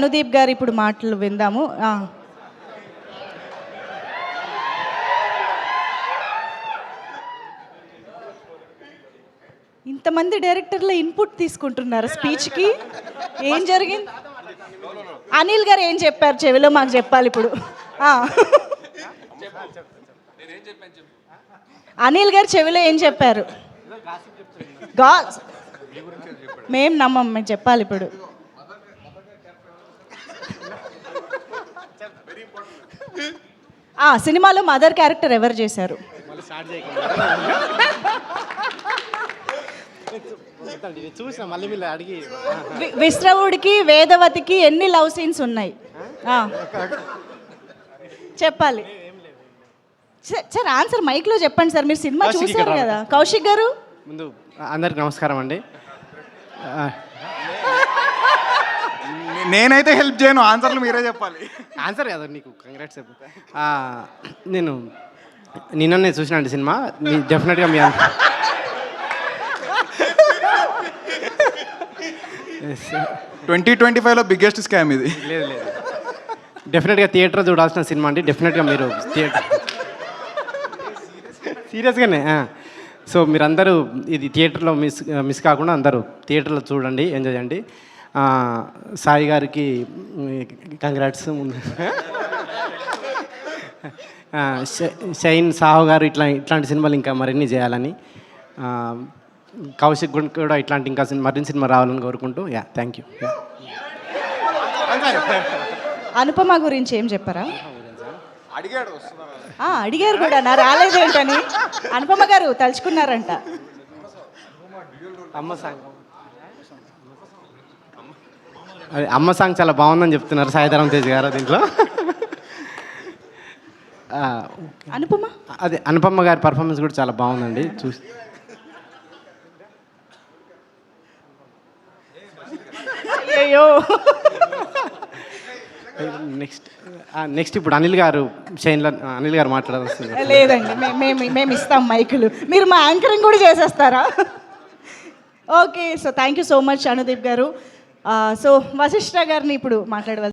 అనుదీప్ గారు ఇప్పుడు మాటలు విందాము. ఇంతమంది డైరెక్టర్ల ఇన్పుట్ తీసుకుంటున్నారు స్పీచ్కి. ఏం జరిగింది? అనిల్ గారు ఏం చెప్పారు చెవిలో మాకు చెప్పాలి ఇప్పుడు. అనిల్ గారు చెవిలో ఏం చెప్పారు? మేం నమ్మం, మేము చెప్పాలి ఇప్పుడు. సినిమాలో మదర్ క్యారెక్టర్ ఎవరు చేశారు? విశ్రవుడికి వేదవతికి ఎన్ని లవ్ సీన్స్ ఉన్నాయి చెప్పాలి సార్. ఆన్సర్ మైక్ లో చెప్పండి సార్, మీరు సినిమా చూసారు కదా. కౌశిక్ గారు ముందు అందరికి నమస్కారం అండి. నేనైతే హెల్ప్ చేయను, ఆన్సర్లు మీరే చెప్పాలి. ఆన్సర్ కదా నీకు, కంగ్రాట్స్. నేను నిన్ననే చూసినండి సినిమా. డెఫినెట్గా మీ 2025లో బిగ్గెస్ట్ స్కామ్ ఇది. లేదు డెఫినెట్గా థియేటర్ చూడాల్సిన సినిమా అండి. డెఫినెట్గా మీరు థియేటర్ సీరియస్గానే. సో మీరందరూ ఇది థియేటర్లో మిస్ కాకుండా అందరూ థియేటర్లో చూడండి, ఎంజాయ్ చేయండి. సాయి గారికి కంగ్రాట్స్. షైన్ సాహు గారు ఇట్లాంటి సినిమాలు ఇంకా మరిన్ని చేయాలని, కౌశిక్ కూడా ఇట్లాంటి ఇంకా మరిన్ని సినిమా రావాలని కోరుకుంటూ థ్యాంక్ యూ. అనుపమ గురించి ఏం చెప్పారా? అడిగారు కూడా, నా రాలేదేంటని. అనుపమ గారు తలుచుకున్నారంట. అమ్మ సాంగ్ చాలా బాగుందని చెప్తున్నారు సాయిధరం తేజ్ గారు దీంట్లో. అనుపమ గారి పర్ఫార్మెన్స్ కూడా చాలా బాగుందండి. చూసి నెక్స్ట్ ఇప్పుడు అనిల్ గారు మాట్లాడాల్సింది. లేదండి, మేము ఇస్తాం మైకులు, మీరు మా యాంకరింగ్ కూడా చేసేస్తారా? Okay, so thank you so much Anudeep garu. So Vashishtha గారిని ఇప్పుడు మాట్లాడవలసి